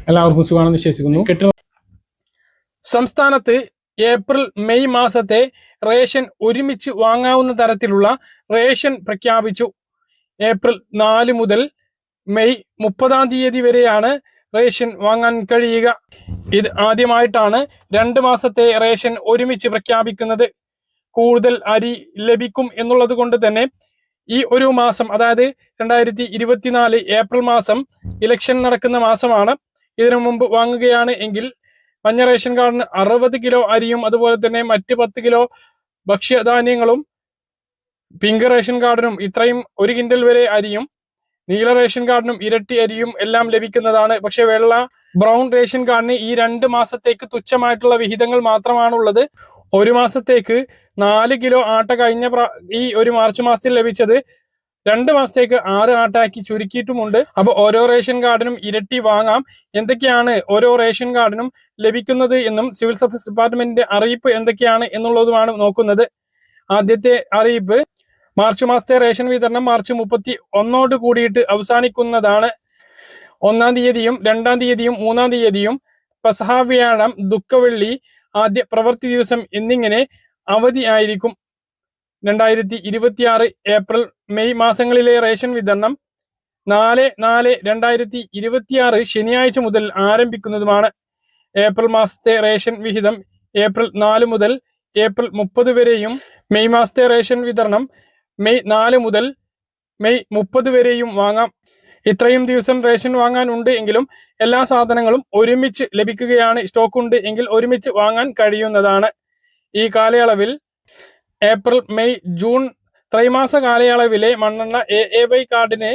എല്ലാവർക്കും സുഖമാണെന്ന് വിശ്വസിക്കുന്നു. സംസ്ഥാനത്ത് ഏപ്രിൽ മെയ് മാസത്തെ റേഷൻ ഒരുമിച്ച് വാങ്ങാവുന്ന തരത്തിലുള്ള റേഷൻ പ്രഖ്യാപിച്ചു. ഏപ്രിൽ 4 മുതൽ മെയ് 30 വരെയാണ് റേഷൻ വാങ്ങാൻ കഴിയുക. ഇത് ആദ്യമായിട്ടാണ് 2 മാസത്തെ റേഷൻ ഒരുമിച്ച് പ്രഖ്യാപിക്കുന്നത്. കൂടുതൽ അരി ലഭിക്കും എന്നുള്ളത് കൊണ്ട് തന്നെ ഈ ഒരു മാസം, അതായത് 2024 ഏപ്രിൽ മാസം ഇലക്ഷൻ നടക്കുന്ന മാസമാണ്. ഇതിനു മുമ്പ് വാങ്ങുകയാണ് എങ്കിൽ മഞ്ഞ റേഷൻ കാർഡിന് 60 കിലോ അരിയും അതുപോലെ തന്നെ മറ്റ് 10 കിലോ ഭക്ഷ്യധാന്യങ്ങളും, പിങ്ക് റേഷൻ കാർഡിനും ഇത്രയും 1 കിൻഡൽ വരെ അരിയും, നീല റേഷൻ കാർഡിനും ഇരട്ടി അരിയും എല്ലാം ലഭിക്കുന്നതാണ്. പക്ഷെ വെള്ള ബ്രൗൺ റേഷൻ കാർഡിന് ഈ 2 മാസത്തേക്ക് തുച്ഛമായിട്ടുള്ള വിഹിതങ്ങൾ മാത്രമാണുള്ളത്. 1 മാസത്തേക്ക് 4 കിലോ ആട്ട കഴിഞ്ഞ ഈ ഒരു മാർച്ച് മാസത്തിൽ ലഭിച്ചത് 2 മാസത്തേക്ക് 6 ആട്ടാക്കി ചുരുക്കിയിട്ടുമുണ്ട്. അപ്പോൾ ഓരോ റേഷൻ കാർഡിനും ഇരട്ടി വാങ്ങാം. എന്തൊക്കെയാണ് ഓരോ റേഷൻ കാർഡിനും ലഭിക്കുന്നത് എന്നും സിവിൽ സപ്ലൈസ് ഡിപ്പാർട്ട്മെന്റിന്റെ അറിയിപ്പ് എന്തൊക്കെയാണ് എന്നുള്ളതുമാണ് നോക്കുന്നത്. ആദ്യത്തെ അറിയിപ്പ്, മാർച്ച് മാസത്തെ റേഷൻ വിതരണം മാർച്ച് 31 കൂടിയിട്ട് അവസാനിക്കുന്നതാണ്. 1-ാം തീയതിയും 2-ാം തീയതിയും 3-ാം തീയതിയും പെസഹ വ്യാഴം, ദുഃഖവെള്ളി, ആദ്യ പ്രവൃത്തി ദിവസം എന്നിങ്ങനെ അവധി ആയിരിക്കും. 2026 ഏപ്രിൽ മെയ് മാസങ്ങളിലെ റേഷൻ വിതരണം 4/4/2026 ശനിയാഴ്ച മുതൽ ആരംഭിക്കുന്നതുമാണ്. ഏപ്രിൽ മാസത്തെ റേഷൻ വിഹിതം ഏപ്രിൽ 4 മുതൽ ഏപ്രിൽ 30 വരെയും, മെയ് മാസത്തെ റേഷൻ വിതരണം മെയ് 4 മുതൽ മെയ് 30 വരെയും വാങ്ങാം. ഇത്രയും ദിവസം റേഷൻ വാങ്ങാൻ ഉണ്ട് എങ്കിലും എല്ലാ സാധനങ്ങളും ഒരുമിച്ച് ലഭിക്കുകയാണ്. സ്റ്റോക്ക് ഉണ്ട് എങ്കിൽ ഒരുമിച്ച് വാങ്ങാൻ കഴിയുന്നതാണ്. ഈ കാലയളവിൽ ഏപ്രിൽ മെയ് ജൂൺ ത്രൈമാസ കാലയളവിലെ മണ്ണെണ്ണ AAY കാർഡിന്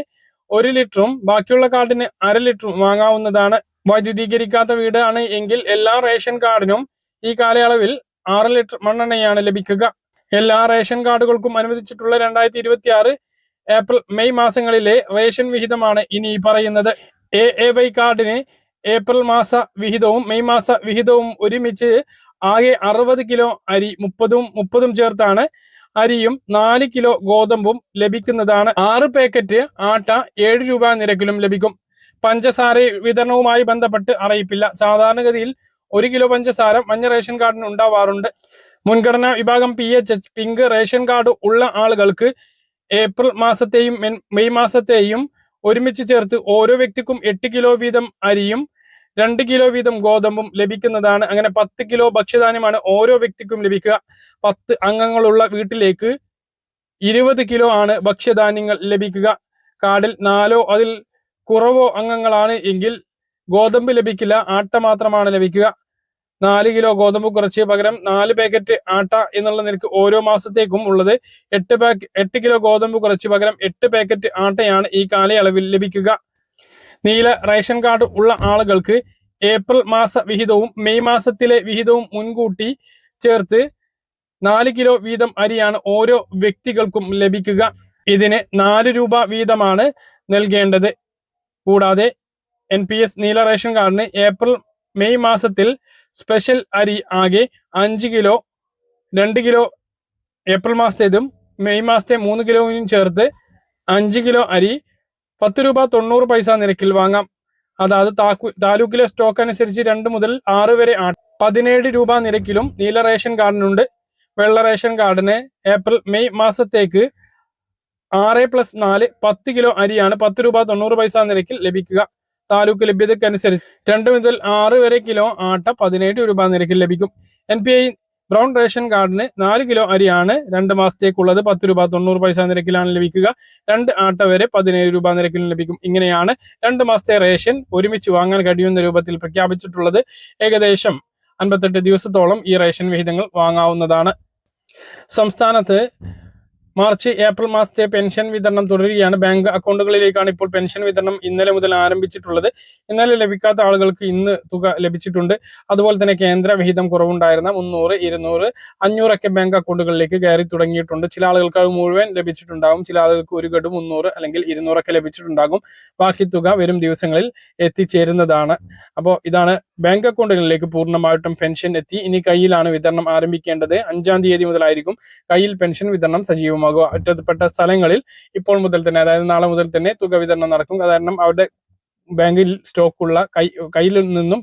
1 ലിറ്ററും ബാക്കിയുള്ള കാർഡിന് 1/2 ലിറ്ററും വാങ്ങാവുന്നതാണ്. വൈദ്യുതീകരിക്കാത്ത വീടാണ് എങ്കിൽ എല്ലാ റേഷൻ കാർഡിനും ഈ കാലയളവിൽ 6 ലിറ്റർ മണ്ണെണ്ണയാണ് ലഭിക്കുക. എല്ലാ റേഷൻ കാർഡുകൾക്കും അനുവദിച്ചിട്ടുള്ള 2026 ഏപ്രിൽ മെയ് മാസങ്ങളിലെ റേഷൻ വിഹിതമാണ് ഇനി പറയുന്നത്. AAY കാർഡിന് ഏപ്രിൽ മാസ വിഹിതവും മെയ് മാസ വിഹിതവും ഒരുമിച്ച് ആകെ 60 കിലോ അരി, 30 ചേർത്താണ് അരിയും 4 കിലോ ഗോതമ്പും ലഭിക്കുന്നതാണ്. 6 പാക്കറ്റ് ആട്ട 7 രൂപ നിരക്കിലും ലഭിക്കും. പഞ്ചസാര വിതരണവുമായി ബന്ധപ്പെട്ട് അറിയിപ്പില്ല. സാധാരണഗതിയിൽ 1 കിലോ പഞ്ചസാര മഞ്ഞ റേഷൻ കാർഡിന് ഉണ്ടാവാറുണ്ട്. മുൻഗണനാ വിഭാഗം PHH പിങ്ക് റേഷൻ കാർഡ് ഉള്ള ആളുകൾക്ക് ഏപ്രിൽ മാസത്തെയും മെയ് മാസത്തെയും ഒരുമിച്ച് ചേർത്ത് ഓരോ വ്യക്തിക്കും 8 കിലോ വീതം അരിയും 2 കിലോ വീതം ഗോതമ്പും ലഭിക്കുന്നതാണ്. അങ്ങനെ 10 കിലോ ഭക്ഷ്യധാന്യമാണ് ഓരോ വ്യക്തിക്കും ലഭിക്കുക. 10 അംഗങ്ങളുള്ള വീട്ടിലേക്ക് 20 കിലോ ആണ് ഭക്ഷ്യധാന്യങ്ങൾ ലഭിക്കുക. കാർഡിൽ 4 അതിൽ കുറവോ അംഗങ്ങളാണ് എങ്കിൽ ഗോതമ്പ് ലഭിക്കില്ല, ആട്ട മാത്രമാണ് ലഭിക്കുക. 4 കിലോ ഗോതമ്പ് കുറച്ച് പകരം 4 പാക്കറ്റ് ആട്ട എന്നുള്ള നിരക്ക് ഓരോ മാസത്തേക്കും ഉള്ളത്. 8 കിലോ ഗോതമ്പ് കുറച്ച് പകരം 8 പാക്കറ്റ് ആട്ടയാണ് ഈ കാലയളവിൽ ലഭിക്കുക. നീല റേഷൻ കാർഡ് ഉള്ള ആളുകൾക്ക് ഏപ്രിൽ മാസ വിഹിതവും മെയ് മാസത്തിലെ വിഹിതവും മുൻകൂട്ടി ചേർത്ത് 4 കിലോ വീതം അരിയാണ് ഓരോ വ്യക്തികൾക്കും ലഭിക്കുക. ഇതിന് 4 രൂപ വീതമാണ് നൽകേണ്ടത്. കൂടാതെ NPS നീല റേഷൻ കാർഡിന് ഏപ്രിൽ മെയ് മാസത്തിൽ സ്പെഷ്യൽ അരി ആകെ 5 കിലോ, 2 കിലോ ഏപ്രിൽ മാസത്തേതും മെയ് മാസത്തെ 3 കിലോയും ചേർത്ത് 5 കിലോ അരി 10 രൂപ 90 പൈസ നിരക്കിൽ വാങ്ങാം. അതായത് താലൂക്കിലെ സ്റ്റോക്ക് അനുസരിച്ച് 2 മുതൽ 6 വരെ 17 രൂപ നിരക്കിലും നീല റേഷൻ കാർഡിനുണ്ട്. വെള്ള റേഷൻ കാർഡിന് ഏപ്രിൽ മെയ് മാസത്തേക്ക് 6+4 10 കിലോ അരിയാണ് 10 രൂപ 90 പൈസ നിരക്കിൽ ലഭിക്കുക. താലൂക്ക് ലഭ്യതയ്ക്കനുസരിച്ച് 2 മുതൽ 6 വരെ കിലോ ആട്ട 17 രൂപ നിരക്കിൽ ലഭിക്കും. NPI ബ്രൗൺ റേഷൻ കാർഡിന് 4 കിലോ അരിയാണ് 2 മാസത്തേക്കുള്ളത്. 10 രൂപ 90 പൈസ നിരക്കിലാണ് ലഭിക്കുക. 2 ആട്ട വരെ 17 രൂപ നിരക്കിൽ ലഭിക്കും. ഇങ്ങനെയാണ് 2 മാസത്തെ റേഷൻ ഒരുമിച്ച് വാങ്ങാൻ കഴിയുന്ന രൂപത്തിൽ പ്രഖ്യാപിച്ചിട്ടുള്ളത്. ഏകദേശം 58 ദിവസത്തോളം ഈ റേഷൻ വിഹിതങ്ങൾ വാങ്ങാവുന്നതാണ്. സംസ്ഥാനത്ത് മാർച്ച് ഏപ്രിൽ മാസത്തെ പെൻഷൻ വിതരണം തുടരുകയാണ്. ബാങ്ക് അക്കൗണ്ടുകളിലേക്കാണ് ഇപ്പോൾ പെൻഷൻ വിതരണം ഇന്നലെ മുതൽ ആരംഭിച്ചിട്ടുള്ളത്. ഇന്നലെ ലഭിക്കാത്ത ആളുകൾക്ക് ഇന്ന് തുക ലഭിച്ചിട്ടുണ്ട്. അതുപോലെ തന്നെ കേന്ദ്ര വിഹിതം കുറവുണ്ടായിരുന്ന 300, 200, 500 ഒക്കെ ബാങ്ക് അക്കൗണ്ടുകളിലേക്ക് കയറി തുടങ്ങിയിട്ടുണ്ട്. ചില ആളുകൾക്ക് അത് മുഴുവൻ ലഭിച്ചിട്ടുണ്ടാകും. ചില ആളുകൾക്ക് ഒരു ഗഡു 300 അല്ലെങ്കിൽ 200 ഒക്കെ ലഭിച്ചിട്ടുണ്ടാകും. ബാക്കി തുക വരും ദിവസങ്ങളിൽ എത്തിച്ചേരുന്നതാണ്. അപ്പോൾ ഇതാണ് ബാങ്ക് അക്കൗണ്ടുകളിലേക്ക് പൂർണ്ണമായിട്ടും പെൻഷൻ എത്തി. ഇനി കയ്യിലാണ് വിതരണം ആരംഭിക്കേണ്ടത്. 5-ാം തീയതി മുതലായിരിക്കും കയ്യിൽ പെൻഷൻ വിതരണം സജീവമാകുക. ഒറ്റപ്പെട്ട സ്ഥലങ്ങളിൽ ഇപ്പോൾ മുതൽ തന്നെ, അതായത് നാളെ മുതൽ തന്നെ തുക വിതരണം നടക്കും. കാരണം അവിടെ ബാങ്കിൽ സ്റ്റോക്കുള്ള കയ്യിൽ നിന്നും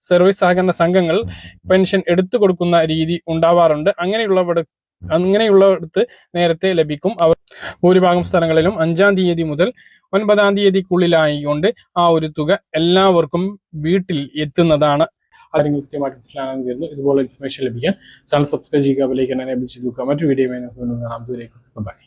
സർവീസ് സഹകരണ സംഘങ്ങൾ പെൻഷൻ എടുത്തു കൊടുക്കുന്ന രീതി ഉണ്ടാവാറുണ്ട്. അങ്ങനെയുള്ളടത്ത് നേരത്തെ ലഭിക്കും. അവർ ഭൂരിഭാഗം സ്ഥലങ്ങളിലും 5-ാം തീയതി മുതൽ 9-ാം തീയതിക്കുള്ളിലായിക്കൊണ്ട് ആ ഒരു തുക എല്ലാവർക്കും വീട്ടിൽ എത്തുന്നതാണ്. കാര്യങ്ങൾ കൃത്യമായിട്ട് മനസ്സിലാകാൻ കരുതുന്നു. ഇതുപോലെ ഇൻഫർമേഷൻ ലഭിക്കാൻ ചാനൽ സബ്സ്ക്രൈബ് ചെയ്യുക, ബെൽ ഐക്കൺ എനേബിൾ ചെയ്ത് വെക്കുക. മറ്റൊരു വീഡിയോ കാണാം. ദൂരേക്കും ബൈ.